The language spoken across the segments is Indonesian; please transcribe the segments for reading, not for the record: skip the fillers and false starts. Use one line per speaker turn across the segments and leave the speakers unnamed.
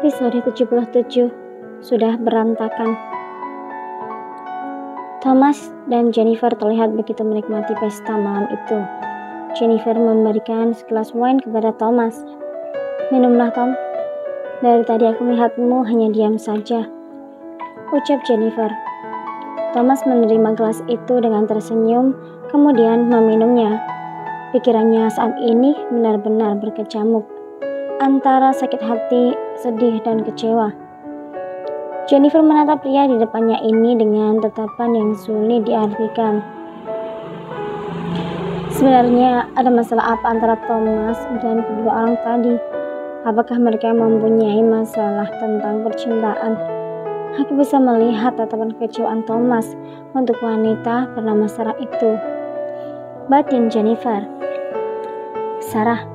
Episode 77 sudah berantakan. Thomas dan Jennifer terlihat begitu menikmati pesta malam itu. Jennifer memberikan segelas wine kepada Thomas. "Minumlah, Tom. Dari tadi aku melihatmu hanya diam saja," ucap Jennifer. Thomas menerima gelas itu dengan tersenyum, kemudian meminumnya. Pikirannya saat ini benar-benar berkecamuk antara sakit hati, sedih, dan kecewa. Jennifer menatap pria di depannya ini dengan tatapan yang sulit diartikan. Sebenarnya ada masalah apa antara Thomas dan kedua orang tadi? Apakah mereka mempunyai masalah tentang percintaan? Aku bisa melihat tatapan kekecewaan Thomas untuk wanita bernama Sarah itu. Batin Jennifer. Sarah.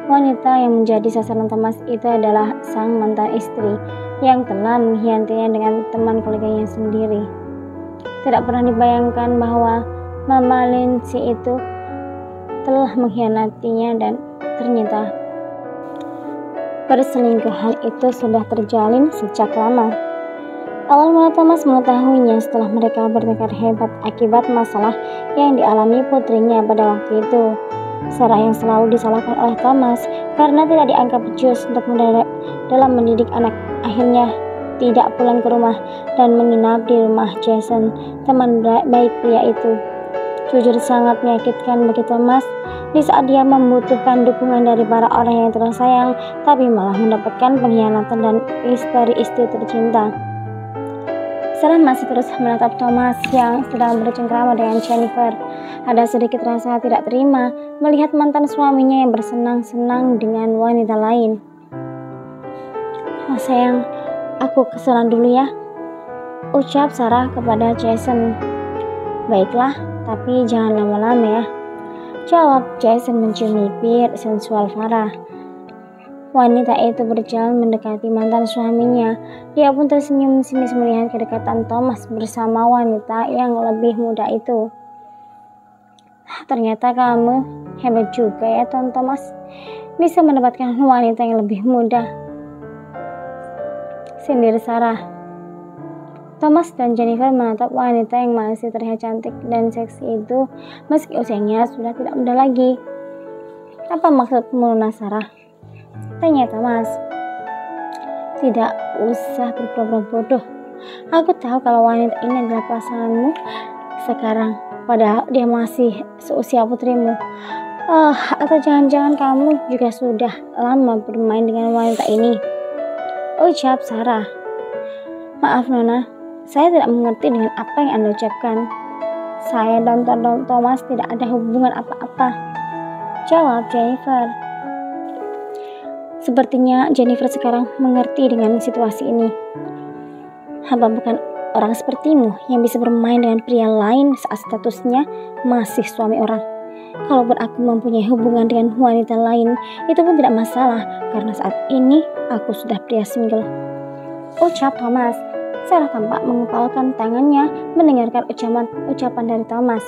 Wanita yang menjadi sasaran Thomas itu adalah sang mantan istri yang telah mengkhianatinya dengan teman koleganya sendiri. Tidak pernah dibayangkan bahwa Mama Lindsay itu telah mengkhianatinya dan ternyata perselingkuhan itu sudah terjalin sejak lama. Awal mula Thomas mengetahuinya setelah mereka bertengkar hebat akibat masalah yang dialami putrinya pada waktu itu. Sarah yang selalu disalahkan oleh Thomas karena tidak dianggap becus untuk dalam mendidik anak, akhirnya tidak pulang ke rumah dan menginap di rumah Jason, teman baik pria itu. Jujur sangat menyakitkan bagi Thomas di saat dia membutuhkan dukungan dari para orang yang tersayang, tapi malah mendapatkan pengkhianatan dan dari istri tercinta. Sarah masih terus menatap Thomas yang sedang bercengkrama dengan Jennifer. Ada sedikit rasa tidak terima melihat mantan suaminya yang bersenang-senang dengan wanita lain. "Oh sayang, aku kesana dulu ya," ucap Sarah kepada Jason. "Baiklah, tapi jangan lama-lama ya," jawab Jason mencium bibir sensual Farah. Wanita itu berjalan mendekati mantan suaminya. Dia pun tersenyum sinis melihat kedekatan Thomas bersama wanita yang lebih muda itu. "Ternyata kamu hebat juga ya, Ton Thomas. Bisa mendapatkan wanita yang lebih muda," sindir Sarah. Thomas dan Jennifer menatap wanita yang masih terlihat cantik dan seksi itu meski usianya sudah tidak muda lagi. "Apa maksudmu, Nona Sarah?" tanya Thomas. "Tidak usah berpura-pura bodoh. Aku tahu kalau wanita ini adalah pasanganmu sekarang, padahal dia masih seusia putrimu. Atau jangan-jangan kamu juga sudah lama bermain dengan wanita ini," ucap Sarah. "Maaf Nona, saya tidak mengerti dengan apa yang Anda ucapkan. Saya dan Thomas tidak ada hubungan apa-apa," jawab Jennifer. Sepertinya Jennifer sekarang mengerti dengan situasi ini. "Apa bukan orang sepertimu yang bisa bermain dengan pria lain saat statusnya masih suami orang? Kalaupun aku mempunyai hubungan dengan wanita lain, itu pun tidak masalah karena saat ini aku sudah pria single," ucap Thomas. Sarah tampak mengepalkan tangannya mendengarkan ucapan dari Thomas.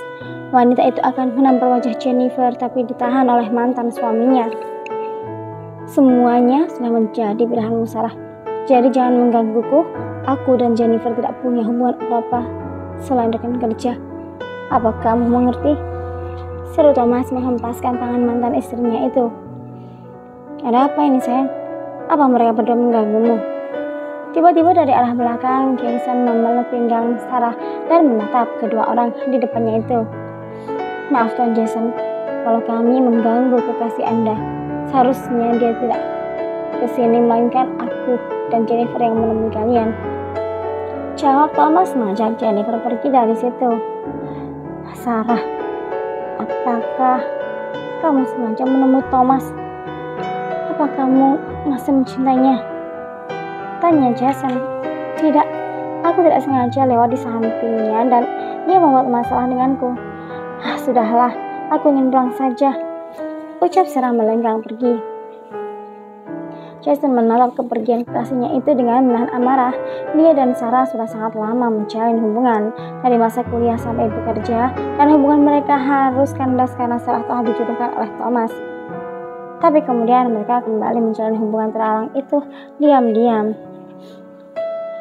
Wanita itu akan menampar wajah Jennifer tapi ditahan oleh mantan suaminya. "Semuanya sudah menjadi pilihanmu, Sarah. Jadi jangan menggangguku. Aku dan Jennifer tidak punya hubungan apa-apa selain rekan kerja. Apa kamu mengerti?" seru Thomas menghempaskan tangan mantan istrinya itu. "Ada apa ini sayang? Apa mereka berdua mengganggumu?" Tiba-tiba dari arah belakang, Jason memeluk pinggang Sarah dan menatap kedua orang di depannya itu. "Maaf Tuan Jason, kalau kami mengganggu kekasih Anda. Seharusnya dia tidak kesini, melainkan aku dan Jennifer yang menemui kalian," jawab Thomas mengajak Jennifer pergi dari situ. "Sarah, apakah kamu sengaja menemui Thomas? Apa kamu masih mencintainya?" tanya Jason. "Tidak, aku tidak sengaja lewat di sampingnya dan dia membuat masalah denganku." Sudahlah, aku ingin pulang saja," ucap Sarah melenggang pergi. Jason menolak kepergian kekasihnya itu dengan menahan amarah. Dia dan Sarah sudah sangat lama menjalin hubungan, dari masa kuliah sampai bekerja, dan hubungan mereka harus kandas karena Sarah telah dijodohkan oleh Thomas. Tapi kemudian mereka kembali menjalani hubungan terlarang itu diam-diam.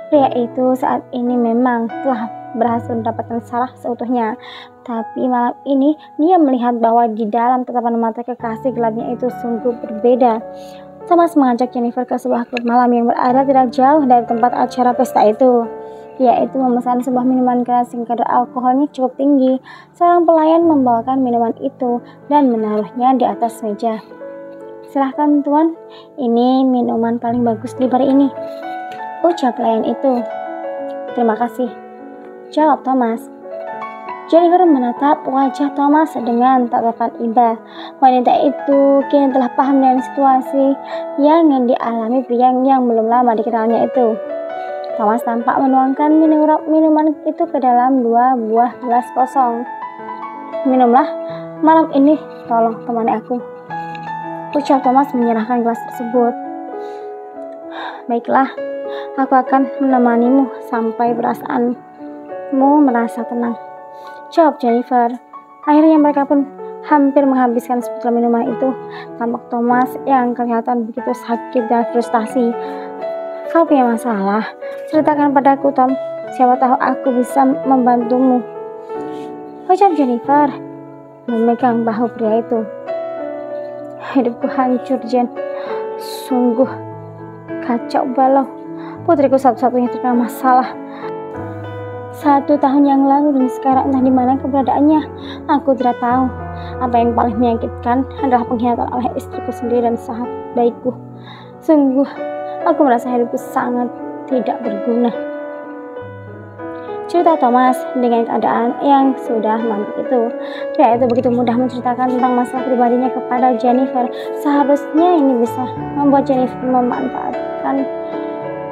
Pria itu saat ini memang telah berhasil mendapatkan salah seutuhnya. Tapi malam ini dia melihat bahwa di dalam tatapan mata kekasih gelapnya itu sungguh berbeda. Thomas mengajak Jennifer ke sebuah klub malam yang berada tidak jauh dari tempat acara pesta itu. Dia itu memesan sebuah minuman keras yang kadar alkoholnya cukup tinggi. Seorang pelayan membawakan minuman itu dan menaruhnya di atas meja. "Silahkan tuan, ini minuman paling bagus di bar ini," ucap pelayan itu. "Terima kasih," jawab Thomas. Jennifer menatap wajah Thomas dengan tatapan iba. Wanita itu kini telah paham dengan situasi yang dialami pria yang belum lama dikenalnya itu. Thomas tampak menuangkan minuman itu ke dalam 2 buah gelas kosong. "Minumlah malam ini, tolong temani aku," ucap Thomas menyerahkan gelas tersebut. "Baiklah, aku akan menemanimu sampai perasaanmu merasa tenang," jawab Jennifer. Akhirnya mereka pun hampir menghabiskan sebotol minuman itu. Tampak Thomas yang kelihatan begitu sakit dan frustasi. "Kau punya masalah? Ceritakan padaku, Tom. Siapa tahu aku bisa membantumu," ucap Jennifer memegang bahu pria itu. "Hidupku hancur, Jen. Sungguh kacau balau. Putriku satu-satunya terkena masalah. 1 tahun yang lalu dan sekarang entah di mana keberadaannya. Aku tidak tahu. Apa yang paling menyakitkan adalah pengkhianatan oleh istriku sendiri dan sahabat baikku. Sungguh, aku merasa hidupku sangat tidak berguna," cerita Thomas dengan keadaan yang sudah mabuk itu. Pria itu begitu mudah menceritakan tentang masalah pribadinya kepada Jennifer. Seharusnya ini bisa membuat Jennifer memanfaatkan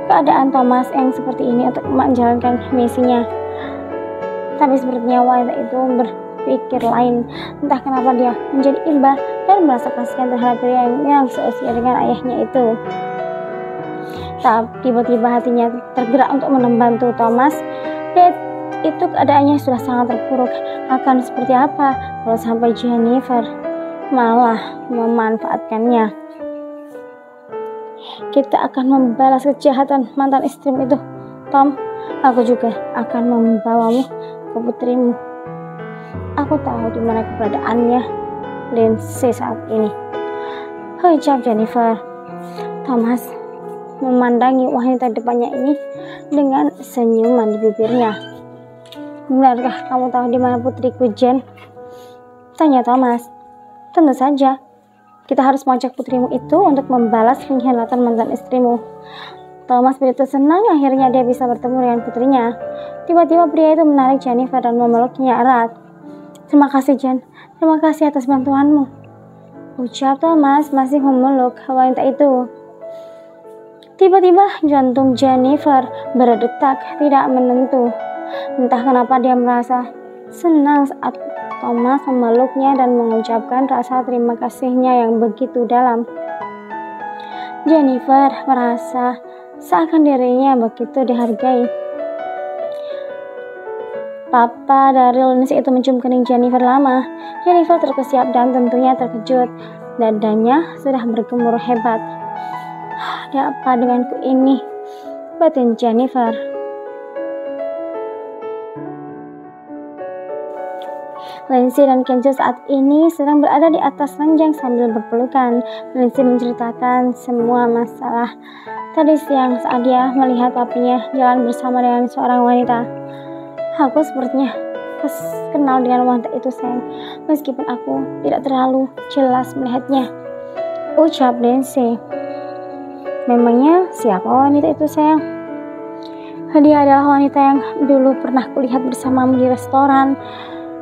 keadaan Thomas yang seperti ini untuk menjalankan misinya. Tapi sepertinya wanita itu berpikir lain. Entah kenapa dia menjadi iba dan merasa kasihan terhadap pria yang seusia dengan ayahnya itu. Tiba-tiba hatinya tergerak untuk membantu Thomas. Dia itu keadaannya sudah sangat terpuruk. Akan seperti apa kalau sampai Jennifer malah memanfaatkannya? "Kita akan membalas kejahatan mantan istrimu itu, Tom. Aku juga akan membawamu ke putrimu. Aku tahu di mana keberadaannya Lindsay saat ini," ucap Jennifer. Thomas memandangi wanita depannya ini dengan senyuman di bibirnya. "Benarkah kamu tahu di mana putriku, Jen?" tanya Thomas. "Tentu saja. Kita harus mengajak putrimu itu untuk membalas pengkhianatan mantan istrimu." Thomas begitu senang akhirnya dia bisa bertemu dengan putrinya. Tiba-tiba pria itu menarik Jennifer dan memeluknya erat. "Terima kasih, Jen. Terima kasih atas bantuanmu," ucap Thomas masih memeluk wanita itu. Tiba-tiba jantung Jennifer berdetak tidak menentu. Entah kenapa dia merasa senang saat Thomas memeluknya dan mengucapkan rasa terima kasihnya yang begitu dalam. Jennifer merasa seakan dirinya begitu dihargai. Papa dari Lindsay itu mencium kening Jennifer lama. Jennifer terkesiap dan tentunya terkejut. Dadanya sudah bergemuruh hebat. "Ada apa denganku ini?" batin Jennifer. Lindsay dan Kenzo saat ini sedang berada di atas ranjang sambil berpelukan. Lindsay menceritakan semua masalah tadi siang saat dia melihat papinya jalan bersama dengan seorang wanita. "Aku sepertinya kenal dengan wanita itu, sayang, meskipun aku tidak terlalu jelas melihatnya," ucap Lindsay. "Memangnya siapa wanita itu, sayang?" "Dia adalah wanita yang dulu pernah kulihat bersamamu di restoran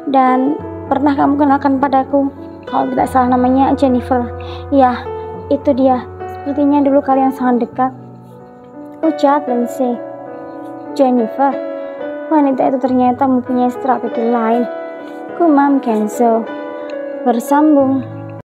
dan pernah kamu kenalkan padaku. Kalau tidak salah namanya Jennifer." "Ya, itu dia. Sepertinya dulu kalian sangat dekat," ucap Lindsay. "Jennifer, wanita itu ternyata mempunyai strategi lain," gumam Kenzo. Bersambung.